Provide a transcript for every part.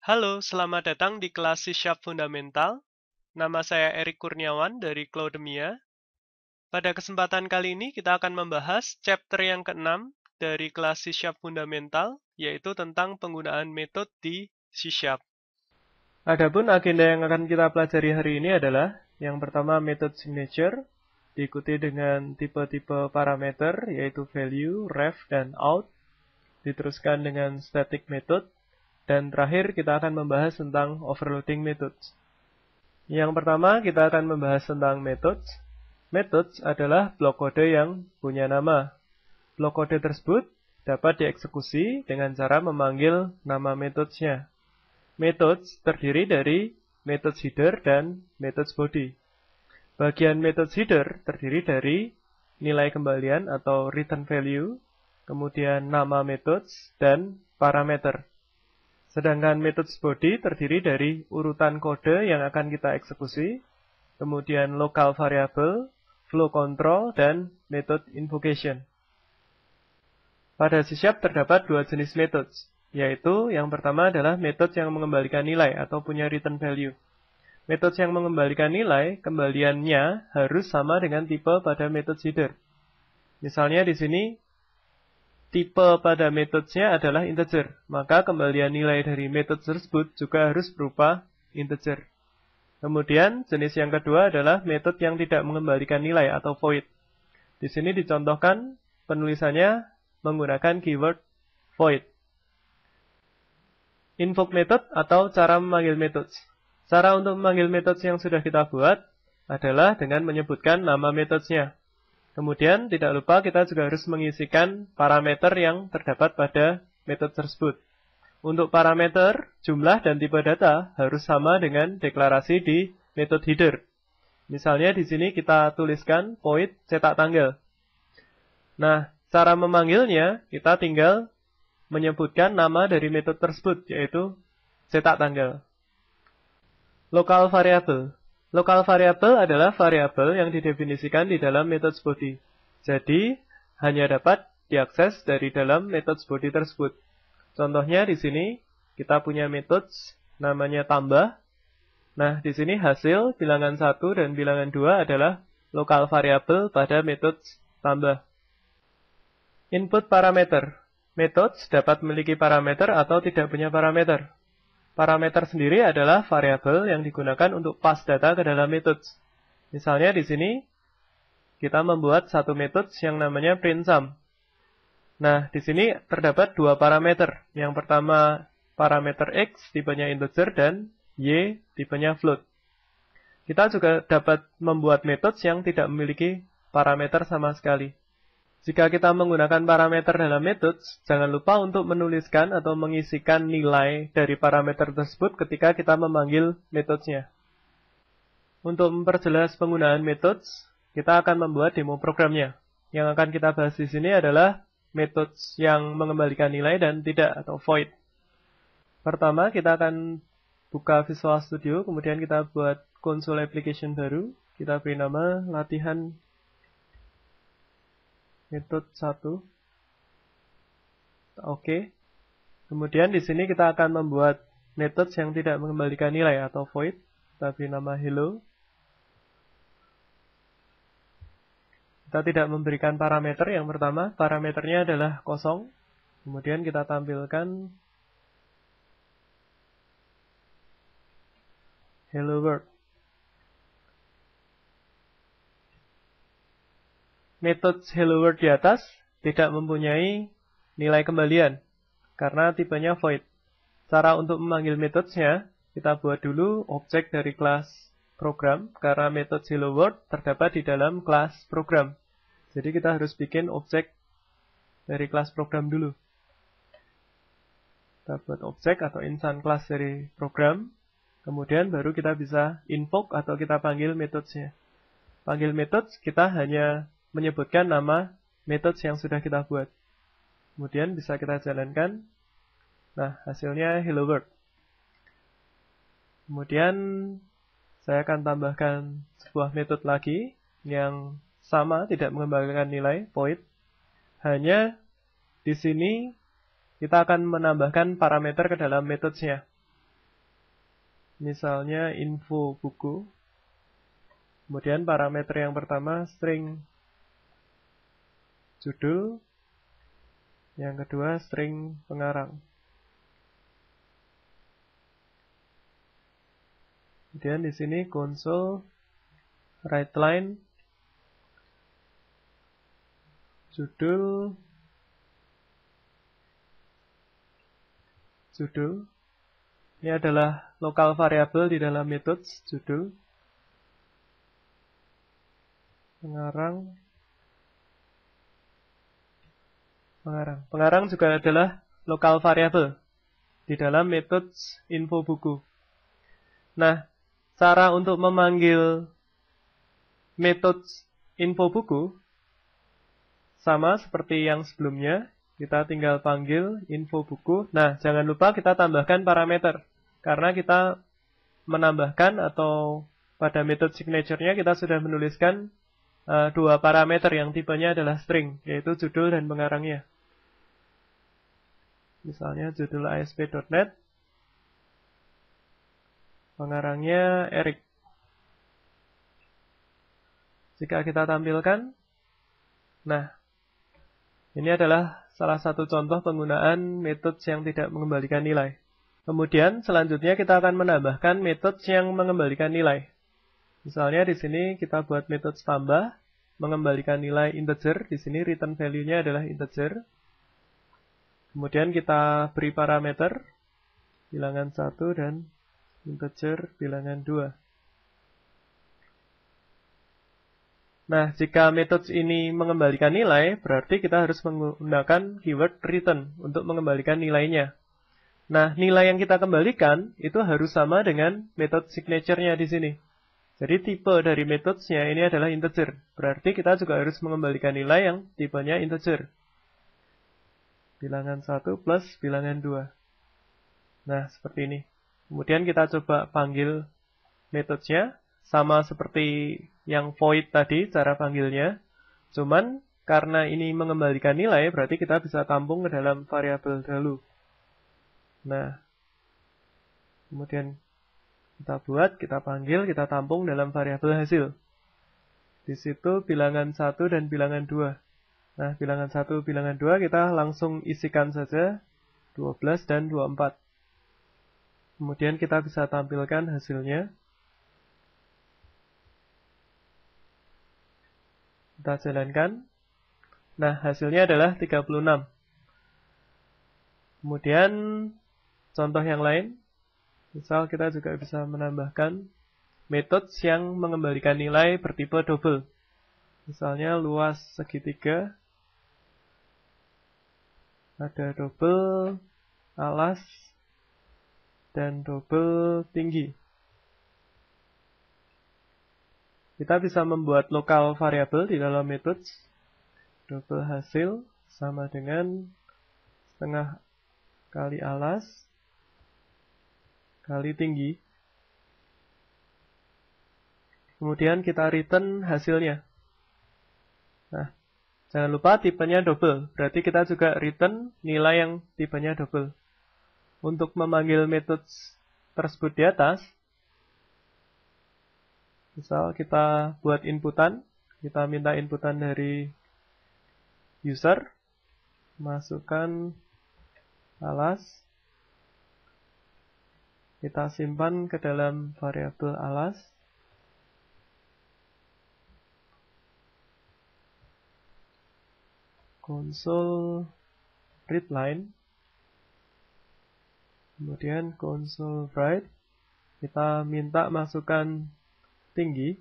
Halo, selamat datang di kelas C# Fundamental. Nama saya Erik Kurniawan dari Cloudemia. Pada kesempatan kali ini kita akan membahas chapter yang ke-6 dari kelas C# Fundamental, yaitu tentang penggunaan metode di C#. Adapun agenda yang akan kita pelajari hari ini adalah yang pertama method signature, diikuti dengan tipe-tipe parameter yaitu value, ref, dan out, diteruskan dengan static method, dan terakhir kita akan membahas tentang overloading methods. Yang pertama kita akan membahas tentang methods. Methods adalah blok kode yang punya nama. Blok kode tersebut dapat dieksekusi dengan cara memanggil nama methodsnya. Methods terdiri dari methods header dan methods body. Bagian methods header terdiri dari nilai kembalian atau return value, kemudian nama methods, dan parameter. Sedangkan methods body terdiri dari urutan kode yang akan kita eksekusi, kemudian local variable, flow control, dan method invocation. Pada C# terdapat dua jenis methods, yaitu yang pertama adalah metode yang mengembalikan nilai atau punya return value. Metode yang mengembalikan nilai, kembaliannya harus sama dengan tipe pada metode header. Misalnya di sini, tipe pada metodenya adalah integer, maka kembalian nilai dari metode tersebut juga harus berupa integer. Kemudian, jenis yang kedua adalah metode yang tidak mengembalikan nilai atau void. Di sini dicontohkan penulisannya menggunakan keyword void. Invoke method atau cara memanggil methods. Cara untuk memanggil methods yang sudah kita buat adalah dengan menyebutkan nama methodenya. Kemudian, tidak lupa kita juga harus mengisikan parameter yang terdapat pada metode tersebut. Untuk parameter, jumlah dan tipe data harus sama dengan deklarasi di metode header. Misalnya di sini kita tuliskan void cetak tanggal. Nah, cara memanggilnya kita tinggal menyebutkan nama dari metode tersebut, yaitu cetak tanggal. Local variable. Local variable adalah variabel yang didefinisikan di dalam methods body. Jadi, hanya dapat diakses dari dalam methods body tersebut. Contohnya di sini, kita punya methods namanya tambah. Nah, di sini hasil bilangan 1 dan bilangan 2 adalah local variable pada methods tambah. Input parameter. Methods dapat memiliki parameter atau tidak punya parameter. Parameter sendiri adalah variabel yang digunakan untuk pass data ke dalam methods. Misalnya di sini, kita membuat satu methods yang namanya printsum. Nah, di sini terdapat dua parameter. Yang pertama, parameter X tipenya integer dan Y tipenya float. Kita juga dapat membuat methods yang tidak memiliki parameter sama sekali. Jika kita menggunakan parameter dalam methods, jangan lupa untuk menuliskan atau mengisikan nilai dari parameter tersebut ketika kita memanggil methodenya. Untuk memperjelas penggunaan methods, kita akan membuat demo programnya. Yang akan kita bahas di sini adalah methods yang mengembalikan nilai dan tidak atau void. Pertama, kita akan buka Visual Studio, kemudian kita buat console application baru. Kita beri nama latihan metode 1. Oke. Kemudian di sini kita akan membuat metode yang tidak mengembalikan nilai atau void. Kita beri nama hello. Kita tidak memberikan parameter. Yang pertama, parameternya adalah kosong. Kemudian kita tampilkan hello world. Metode hello world di atas tidak mempunyai nilai kembalian karena tipenya void. Cara untuk memanggil metodenya, kita buat dulu objek dari kelas program karena metode hello world terdapat di dalam kelas program. Jadi kita harus bikin objek dari kelas program dulu. Kita buat objek atau instance kelas dari program, kemudian baru kita bisa invoke atau kita panggil metodenya. Panggil methods kita hanya menyebutkan nama methods yang sudah kita buat. Kemudian bisa kita jalankan. Nah, hasilnya hello world. Kemudian saya akan tambahkan sebuah metode lagi yang sama, tidak mengembalikan nilai void. Hanya di sini kita akan menambahkan parameter ke dalam metodenya. misalnya info buku. Kemudian parameter yang pertama string judul, yang kedua string pengarang. Kemudian di sini console writeLine judul. Ini adalah lokal variabel di dalam metode judul. Pengarang juga adalah lokal variabel di dalam metode info buku. Nah, cara untuk memanggil metode info buku sama seperti yang sebelumnya. Kita tinggal panggil info buku. Nah, jangan lupa kita tambahkan parameter. Karena kita menambahkan atau pada metode signature-nya kita sudah menuliskan dua parameter yang tipenya adalah string, yaitu judul dan pengarangnya. Misalnya judul ASP.NET, pengarangnya Erik. Jika kita tampilkan, nah, ini adalah salah satu contoh penggunaan metode yang tidak mengembalikan nilai. Kemudian selanjutnya kita akan menambahkan metode yang mengembalikan nilai. Misalnya di sini kita buat metode tambah, mengembalikan nilai integer. Di sini return value-nya adalah integer. Kemudian kita beri parameter bilangan 1 dan integer bilangan 2. Nah, jika metode ini mengembalikan nilai, berarti kita harus menggunakan keyword return untuk mengembalikan nilainya. Nah, nilai yang kita kembalikan itu harus sama dengan metode signature-nya di sini. Jadi tipe dari metodenya ini adalah integer. Berarti kita juga harus mengembalikan nilai yang tipenya integer. Bilangan 1 plus bilangan 2. Nah, seperti ini. Kemudian kita coba panggil metodenya. Sama seperti yang void tadi, cara panggilnya. Cuman, karena ini mengembalikan nilai, berarti kita bisa tampung ke dalam variabel dahulu. Nah, kemudian kita panggil, kita tampung dalam variabel hasil. Di situ bilangan 1 dan bilangan 2. Nah, bilangan 1, bilangan 2 kita langsung isikan saja 12 dan 24. Kemudian kita bisa tampilkan hasilnya. Kita jalankan. Nah, hasilnya adalah 36. Kemudian, contoh yang lain. Misal kita juga bisa menambahkan metode yang mengembalikan nilai bertipe double. Misalnya luas segitiga. Ada double, alas, dan double tinggi. Kita bisa membuat lokal variabel di dalam metode. Double hasil sama dengan setengah kali alas kali tinggi. Kemudian kita return hasilnya. Nah, jangan lupa tipenya double. Berarti kita juga return nilai yang tipenya double. Untuk memanggil metode tersebut di atas, misal kita buat inputan, kita minta inputan dari user, masukkan alas, kita simpan ke dalam variabel alas, console readLine, kemudian console write, kita minta masukkan tinggi,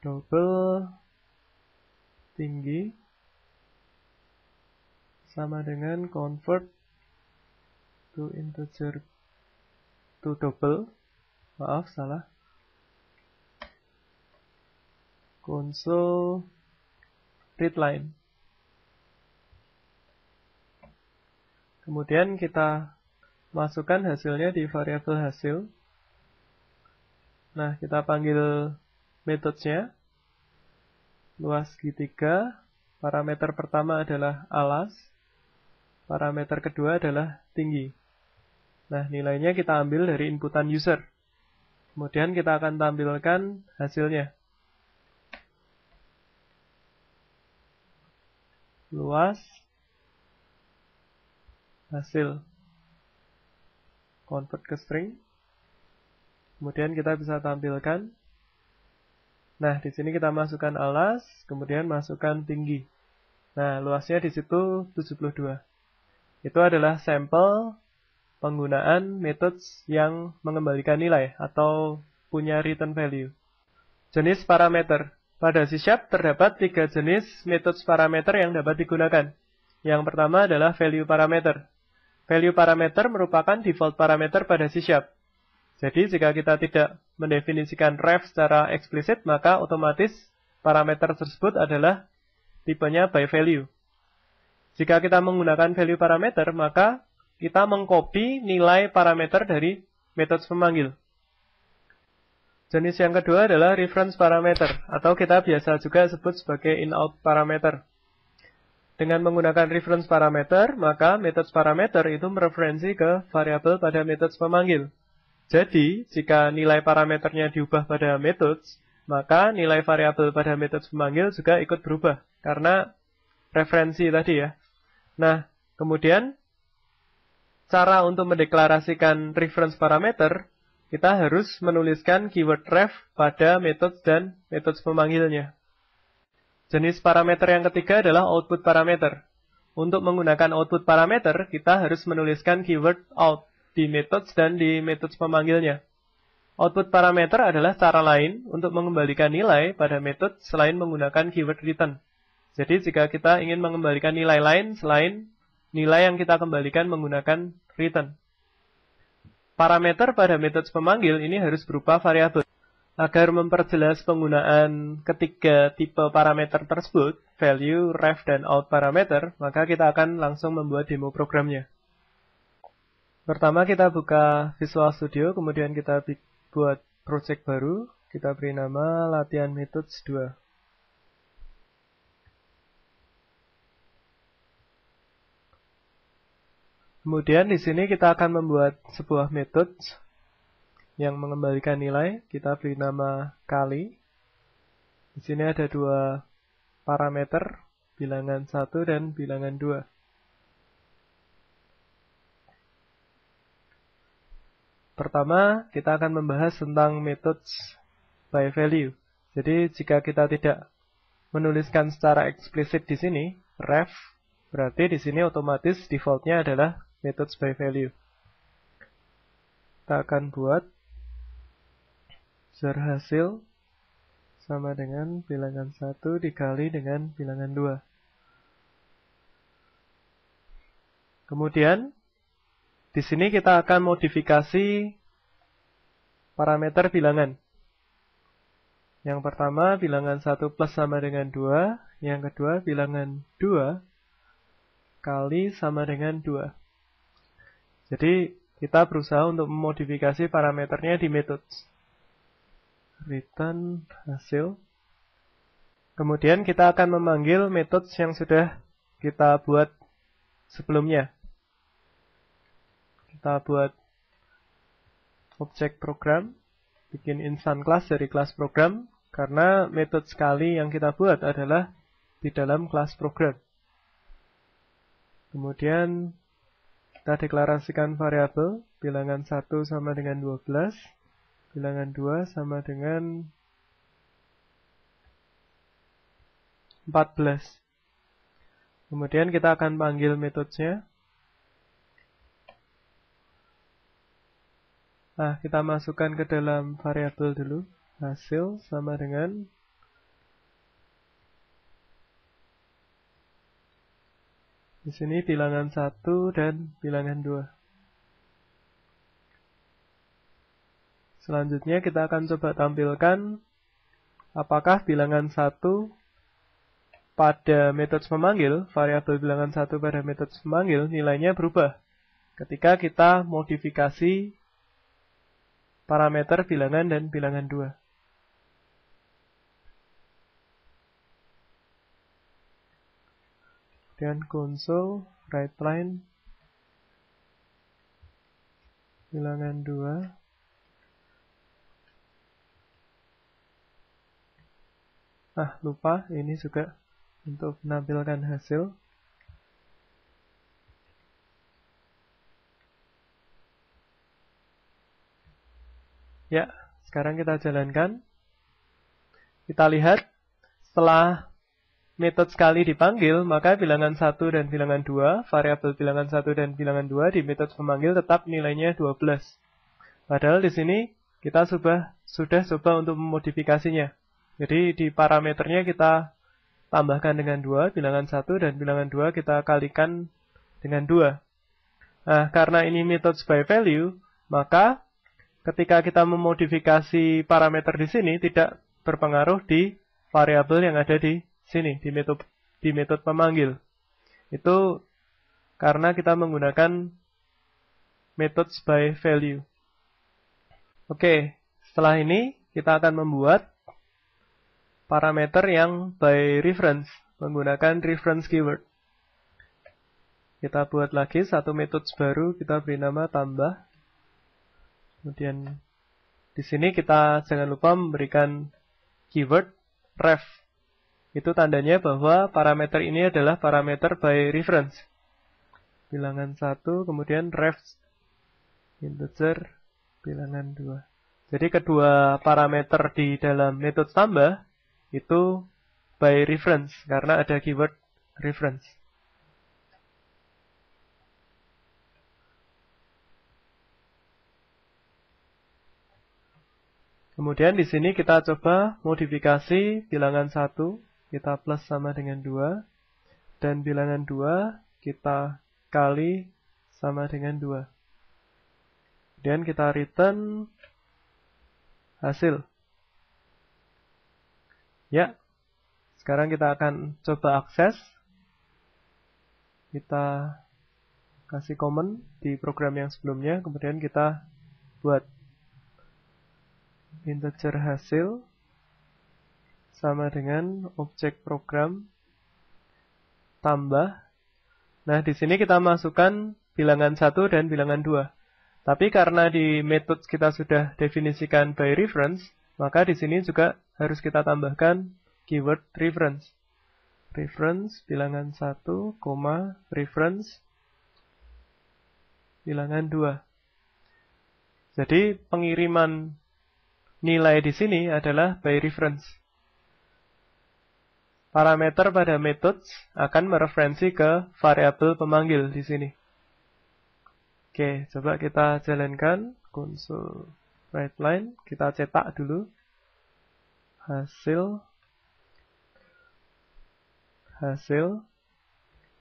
double tinggi sama dengan convert to integer to double. Maaf, salah. Console readLine. Kemudian kita masukkan hasilnya di variabel hasil. Nah, kita panggil metodenya. Luas segitiga. Parameter pertama adalah alas. parameter kedua adalah tinggi. Nah, nilainya kita ambil dari inputan user. Kemudian kita akan tampilkan hasilnya. Luas, hasil, convert ke string. Kemudian kita bisa tampilkan. Nah, di sini kita masukkan alas, kemudian masukkan tinggi. Nah, luasnya di situ 72. Itu adalah sampel penggunaan methods yang mengembalikan nilai atau punya return value. Jenis parameter. Pada C# terdapat 3 jenis methods parameter yang dapat digunakan. Yang pertama adalah value parameter. Value parameter merupakan default parameter pada C#. Jadi jika kita tidak mendefinisikan ref secara eksplisit, maka otomatis parameter tersebut adalah tipenya by value. Jika kita menggunakan value parameter, maka kita mengcopy nilai parameter dari metode pemanggil. Jenis yang kedua adalah reference parameter, atau kita biasa juga sebut sebagai in-out parameter. Dengan menggunakan reference parameter, maka metode parameter itu mereferensi ke variabel pada metode pemanggil. Jadi, jika nilai parameternya diubah pada metode, maka nilai variabel pada metode pemanggil juga ikut berubah, karena referensi tadi ya. Nah, kemudian cara untuk mendeklarasikan reference parameter, kita harus menuliskan keyword ref pada metode dan metode pemanggilnya. Jenis parameter yang ketiga adalah output parameter. Untuk menggunakan output parameter, kita harus menuliskan keyword out di metode dan di metode pemanggilnya. Output parameter adalah cara lain untuk mengembalikan nilai pada metode selain menggunakan keyword return. Jadi jika kita ingin mengembalikan nilai lain selain nilai yang kita kembalikan menggunakan return. Parameter pada metode pemanggil ini harus berupa variabel. Agar memperjelas penggunaan ketiga tipe parameter tersebut, value, ref, dan out parameter, maka kita akan langsung membuat demo programnya. Pertama kita buka Visual Studio, kemudian kita buat project baru, kita beri nama latihan methods 2. Kemudian di sini kita akan membuat sebuah metode yang mengembalikan nilai. Kita beri nama kali. Di sini ada 2 parameter, bilangan 1 dan bilangan 2. Pertama, kita akan membahas tentang methods by value. Jadi jika kita tidak menuliskan secara eksplisit di sini, ref, berarti di sini otomatis defaultnya adalah methods by value. Kita akan buat jar hasil sama dengan bilangan 1 dikali dengan bilangan 2. Kemudian, di sini kita akan modifikasi parameter bilangan. Yang pertama, bilangan 1 plus sama dengan 2. Yang kedua, bilangan 2 kali sama dengan 2. Jadi, kita berusaha untuk memodifikasi parameternya di methods. Return hasil. Kemudian kita akan memanggil methods yang sudah kita buat sebelumnya. Kita buat objek program, bikin instance class dari kelas program, karena metode sekali yang kita buat adalah di dalam kelas program. Kemudian kita deklarasikan variabel, bilangan 1 sama dengan 12, bilangan 2 sama dengan 14. Kemudian kita akan panggil metodenya. Nah, kita masukkan ke dalam variabel dulu. Hasil sama dengan di sini bilangan 1 dan bilangan 2. Selanjutnya kita akan coba tampilkan apakah bilangan 1 pada metode pemanggil, variabel bilangan 1 pada metode pemanggil, nilainya berubah ketika kita modifikasi parameter bilangan dan bilangan 2. kemudian console writeLine bilangan 2. Lupa, ini juga untuk menampilkan hasil. Ya, sekarang kita jalankan. Kita lihat, setelah metode sekali dipanggil, maka bilangan 1 dan bilangan 2, variabel bilangan 1 dan bilangan 2 di metode pemanggil tetap nilainya 12. Padahal di sini kita sudah coba untuk memodifikasinya. Jadi di parameternya kita tambahkan dengan 2, bilangan 1 dan bilangan 2 kita kalikan dengan 2. Nah, karena ini metode by value, maka ketika kita memodifikasi parameter di sini tidak berpengaruh di variabel yang ada di sini, di metode pemanggil. Itu karena kita menggunakan metode by value. Oke, setelah ini kita akan membuat parameter yang by reference menggunakan reference keyword. Kita buat lagi satu metode baru, kita beri nama tambah. Kemudian di sini kita jangan lupa memberikan keyword ref. Itu tandanya bahwa parameter ini adalah parameter by reference. Bilangan 1, kemudian ref integer bilangan 2. Jadi kedua parameter di dalam metode tambah itu by reference karena ada keyword reference. Kemudian di sini kita coba modifikasi bilangan 1, kita plus sama dengan 2, dan bilangan 2 kita kali sama dengan 2. Kemudian kita return hasil. Ya, sekarang kita akan coba akses. Kita kasih comment di program yang sebelumnya, kemudian kita buat integer hasil sama dengan objek program tambah. Nah, di sini kita masukkan bilangan 1 dan bilangan 2. Tapi karena di metode kita sudah definisikan by reference, maka di sini juga harus kita tambahkan keyword reference. Reference bilangan 1, reference bilangan 2. Jadi pengiriman nilai di sini adalah by reference. Parameter pada metode akan mereferensi ke variabel pemanggil di sini. Oke, coba kita jalankan console writeLine, kita cetak dulu hasil,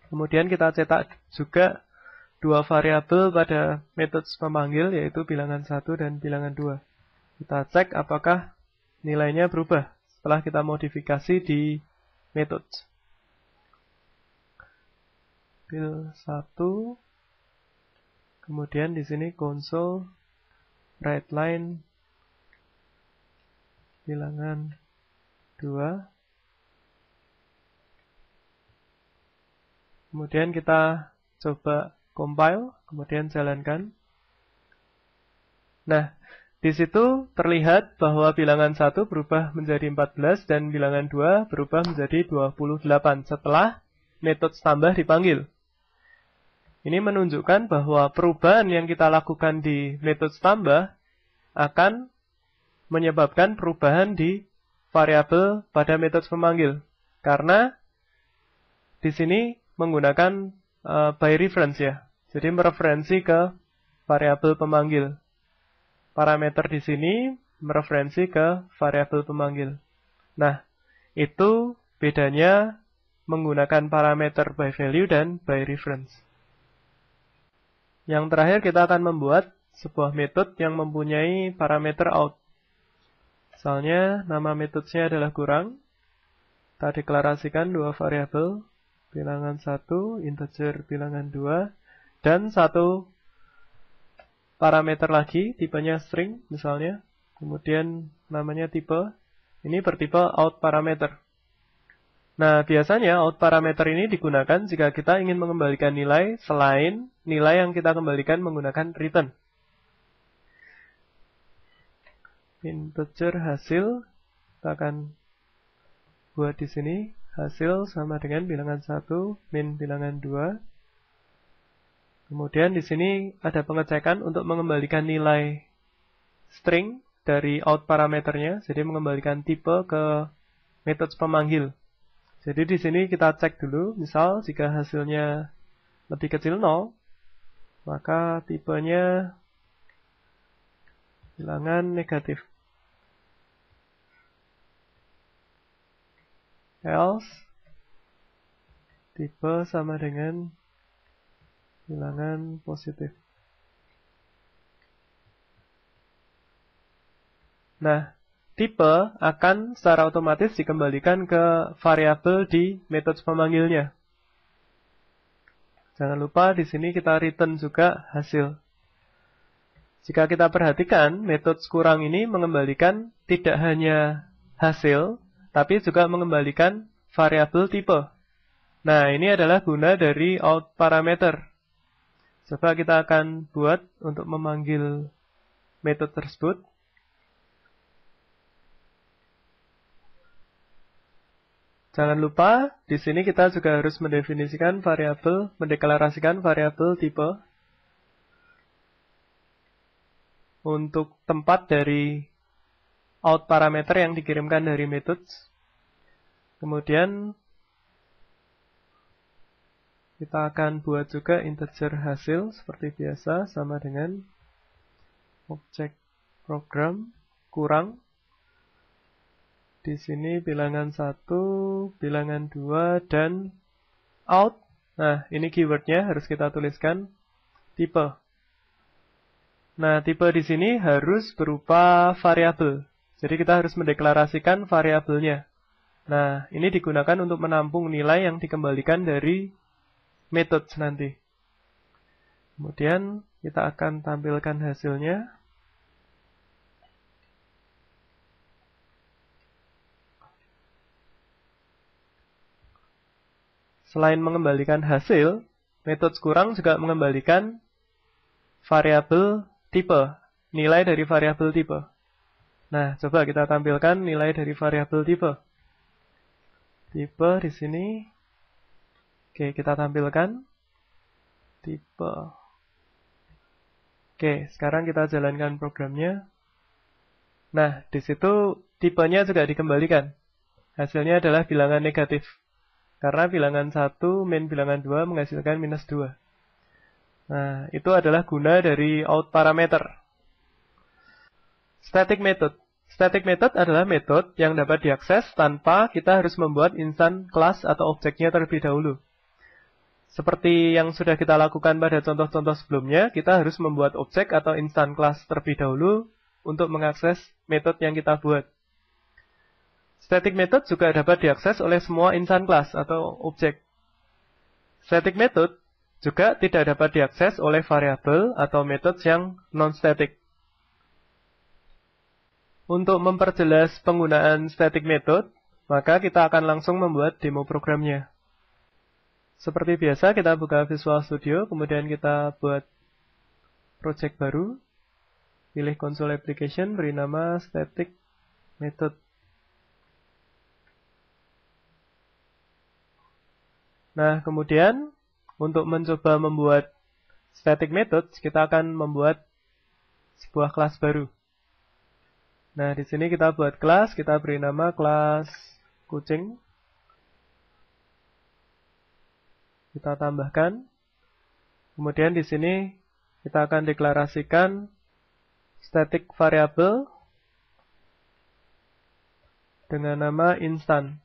kemudian kita cetak juga dua variabel pada metode pemanggil, yaitu bilangan 1 dan bilangan 2. Kita cek apakah nilainya berubah setelah kita modifikasi di metode. Bil 1, kemudian di sini console writeLine bilangan 2. Kemudian kita coba compile, kemudian jalankan. Nah, di situ terlihat bahwa bilangan 1 berubah menjadi 14 dan bilangan 2 berubah menjadi 28 setelah metode tambah dipanggil. Ini menunjukkan bahwa perubahan yang kita lakukan di metode tambah akan menyebabkan perubahan di variabel pada metode pemanggil. Karena di sini menggunakan by reference ya. Jadi mereferensi ke variabel pemanggil. Parameter di sini mereferensi ke variabel pemanggil. Nah, itu bedanya menggunakan parameter by value dan by reference. Yang terakhir kita akan membuat sebuah metode yang mempunyai parameter out. Misalnya nama metodenya adalah kurang. Kita deklarasikan dua variabel, bilangan 1, integer bilangan 2, dan satu parameter lagi, tipenya string misalnya. Kemudian namanya tipe, ini bertipe out parameter. Nah, biasanya out parameter ini digunakan jika kita ingin mengembalikan nilai selain nilai yang kita kembalikan menggunakan return. Integer hasil, kita akan buat di sini hasil sama dengan bilangan 1 min bilangan 2. Kemudian di sini ada pengecekan untuk mengembalikan nilai string dari out parameternya, jadi mengembalikan tipe ke metode pemanggil. Jadi di sini kita cek dulu, misal jika hasilnya lebih kecil 0, maka tipenya bilangan negatif. Else, tipe sama dengan bilangan positif. Nah, tipe akan secara otomatis dikembalikan ke variabel di metode pemanggilnya. Jangan lupa di sini kita return juga hasil. Jika kita perhatikan, metode kurang ini mengembalikan tidak hanya hasil, tapi juga mengembalikan variabel tipe. Nah, ini adalah guna dari out parameter. Coba kita akan buat untuk memanggil metode tersebut. Jangan lupa, di sini kita juga harus mendefinisikan variabel, mendeklarasikan variabel tipe untuk tempat dari out parameter yang dikirimkan dari methods. Kemudian kita akan buat juga integer hasil seperti biasa sama dengan objek program kurang. Di sini bilangan 1, bilangan 2, dan out. Nah, ini keywordnya harus kita tuliskan tipe. Nah, tipe di sini harus berupa variabel. Jadi kita harus mendeklarasikan variabelnya. Nah, ini digunakan untuk menampung nilai yang dikembalikan dari metode nanti. Kemudian kita akan tampilkan hasilnya. Selain mengembalikan hasil, metode kurang juga mengembalikan variabel tipe, nilai dari variabel tipe. Nah, coba kita tampilkan nilai dari variabel tipe. Tipe di sini. Oke, kita tampilkan tipe. Oke, sekarang kita jalankan programnya. Nah, di situ tipenya juga dikembalikan. Hasilnya adalah bilangan negatif. Karena bilangan 1 min bilangan 2 menghasilkan minus 2. Nah, itu adalah guna dari out parameter. Static method. Static method adalah metode yang dapat diakses tanpa kita harus membuat insan kelas atau objeknya terlebih dahulu. Seperti yang sudah kita lakukan pada contoh-contoh sebelumnya, kita harus membuat objek atau insan kelas terlebih dahulu untuk mengakses metode yang kita buat. Static method juga dapat diakses oleh semua insan kelas atau objek. Static method juga tidak dapat diakses oleh variabel atau metode yang non-static. Untuk memperjelas penggunaan static method, maka kita akan langsung membuat demo programnya. Seperti biasa, kita buka Visual Studio, kemudian kita buat project baru. Pilih console application, beri nama static method. Nah, kemudian untuk mencoba membuat static method, kita akan membuat sebuah kelas baru. Nah, di sini kita buat kelas, kita beri nama kelas kucing. Kita tambahkan. Kemudian di sini kita akan deklarasikan static variable dengan nama instan.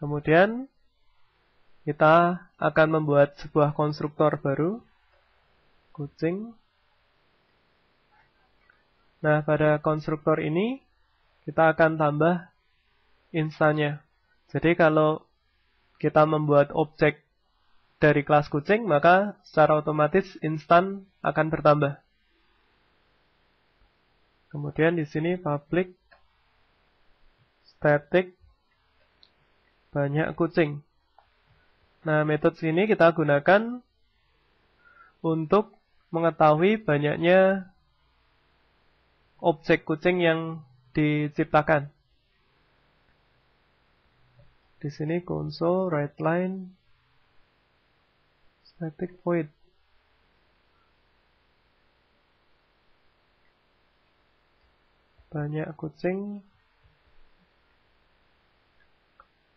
Kemudian kita akan membuat sebuah konstruktor baru, kucing. Nah, pada konstruktor ini kita akan tambah instannya. Jadi kalau kita membuat objek dari kelas kucing, maka secara otomatis instan akan bertambah. Kemudian di sini public static banyak kucing. Nah, metode ini kita gunakan untuk mengetahui banyaknya objek kucing yang diciptakan. Di sini console writeLine static void. Banyak kucing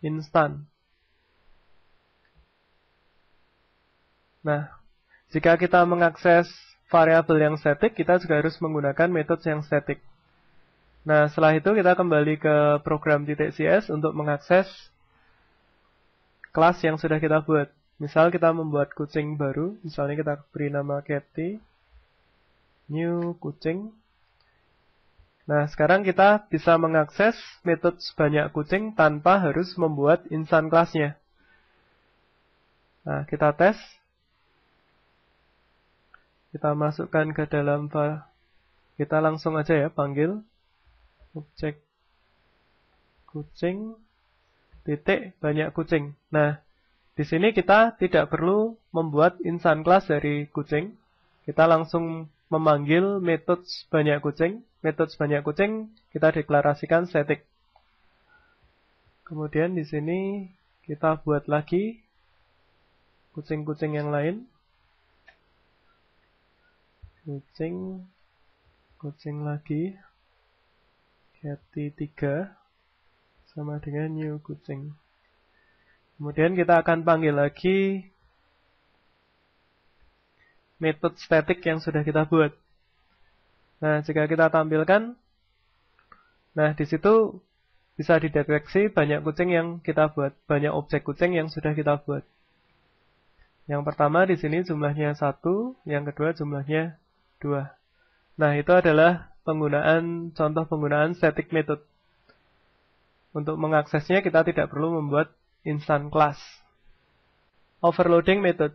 instan. Nah, jika kita mengakses variabel yang static, kita juga harus menggunakan metode yang static. Nah, setelah itu kita kembali ke program .cs untuk mengakses kelas yang sudah kita buat. Misal kita membuat kucing baru, misalnya kita beri nama Cathy, new kucing. Nah, sekarang kita bisa mengakses metode banyak kucing tanpa harus membuat insan kelasnya. Nah, kita tes. Kita masukkan ke dalam file. Kita langsung aja ya panggil objek kucing titik banyak kucing. Nah, di sini kita tidak perlu membuat insan kelas dari kucing. Kita langsung memanggil metode banyak kucing. Metode banyak kucing kita deklarasikan static. Kemudian di sini kita buat lagi kucing-kucing yang lain. Kucing lagi. Cathy 3 sama dengan new kucing. Kemudian kita akan panggil lagi metode static yang sudah kita buat. Nah, jika kita tampilkan, nah di situ bisa dideteksi banyak kucing yang kita buat, banyak objek kucing yang sudah kita buat. Yang pertama di sini jumlahnya 1, yang kedua jumlahnya 2. Nah, itu adalah contoh penggunaan static method. Untuk mengaksesnya kita tidak perlu membuat instance class. Overloading method.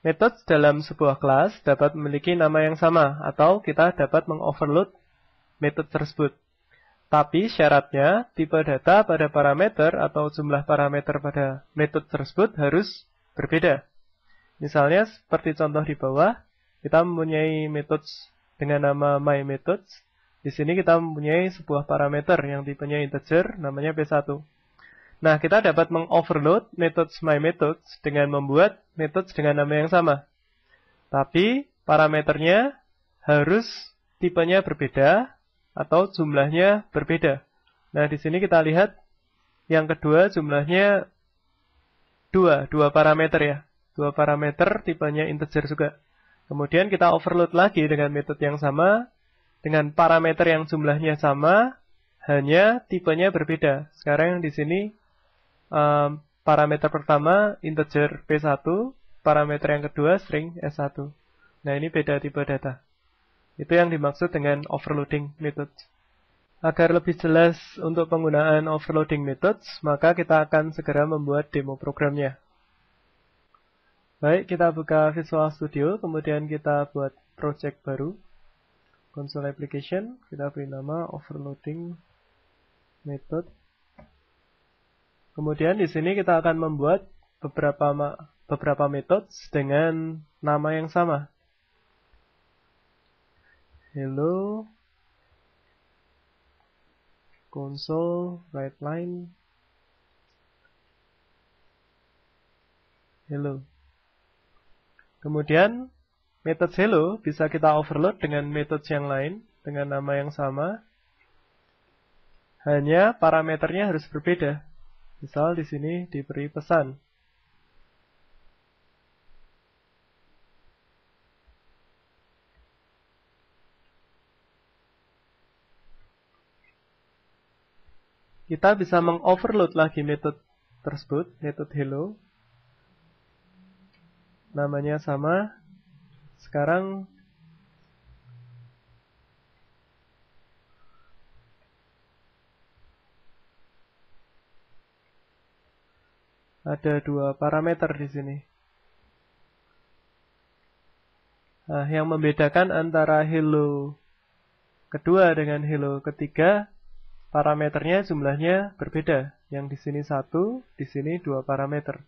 Metode dalam sebuah kelas dapat memiliki nama yang sama, atau kita dapat mengoverload metode tersebut. Tapi syaratnya, tipe data pada parameter atau jumlah parameter pada metode tersebut harus berbeda. Misalnya, seperti contoh di bawah, kita mempunyai metode dengan nama myMethods. Di sini kita mempunyai sebuah parameter yang tipenya integer, namanya P1. Nah, kita dapat mengoverload metode myMethods dengan membuat metode dengan nama yang sama. Tapi parameternya harus tipenya berbeda atau jumlahnya berbeda. Nah, di sini kita lihat yang kedua jumlahnya dua parameter ya. 2 parameter tipenya integer juga. Kemudian kita overload lagi dengan metode yang sama dengan parameter yang jumlahnya sama, hanya tipenya berbeda. Sekarang di sini parameter pertama integer P1, parameter yang kedua string S1. Nah, ini beda tipe data. Itu yang dimaksud dengan overloading method. Agar lebih jelas untuk penggunaan overloading methods, maka kita akan segera membuat demo programnya. Baik, kita buka Visual Studio, kemudian kita buat project baru. Console application, kita beri nama overloading method. Kemudian di sini kita akan membuat beberapa metode dengan nama yang sama. Hello console writeLine hello. Kemudian metode hello bisa kita overload dengan metode yang lain dengan nama yang sama. Hanya parameternya harus berbeda. Misal di sini diberi pesan. Kita bisa mengoverload lagi metode tersebut, metode hello. Namanya sama. Sekarang ada 2 parameter di sini. Nah, yang membedakan antara hello kedua dengan hello ketiga, parameternya jumlahnya berbeda. Yang di sini 1, di sini 2 parameter.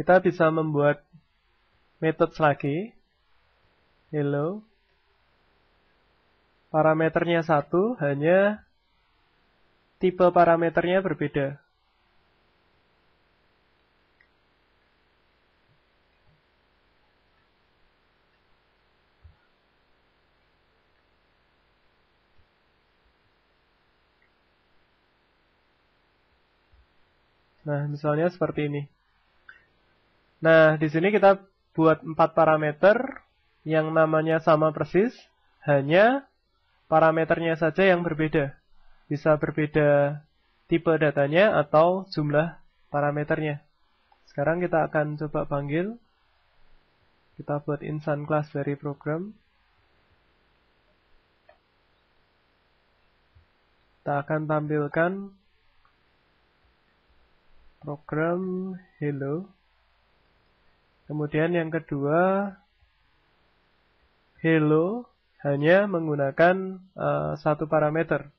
Kita bisa membuat metode lagi. Hello. Parameternya 1, hanya tipe parameternya berbeda. Nah, misalnya seperti ini. Nah, di sini kita buat 4 parameter yang namanya sama persis, hanya parameternya saja yang berbeda. Bisa berbeda tipe datanya atau jumlah parameternya. Sekarang kita akan coba panggil. Kita buat instance class dari program. Kita akan tampilkan program hello. Kemudian yang kedua, hello hanya menggunakan satu parameter.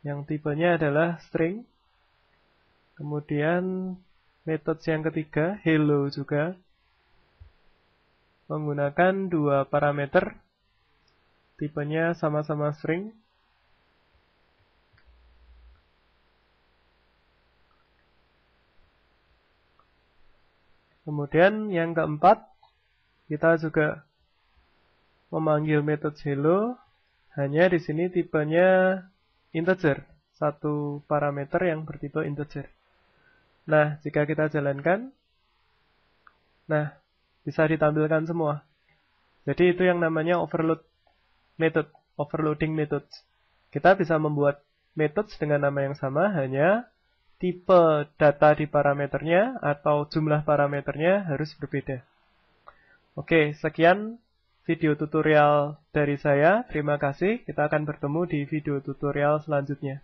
Yang tipenya adalah string. Kemudian metode yang ketiga, hello juga, menggunakan 2 parameter. Tipenya sama-sama string. Kemudian yang keempat, kita juga memanggil metode hello, hanya di sini tipenya integer, 1 parameter yang bertipe integer. Nah, jika kita jalankan, nah, bisa ditampilkan semua. Jadi itu yang namanya overloading methods. Kita bisa membuat methods dengan nama yang sama, hanya tipe data di parameternya atau jumlah parameternya harus berbeda. Oke, sekian video tutorial dari saya. Terima kasih. Kita akan bertemu di video tutorial selanjutnya.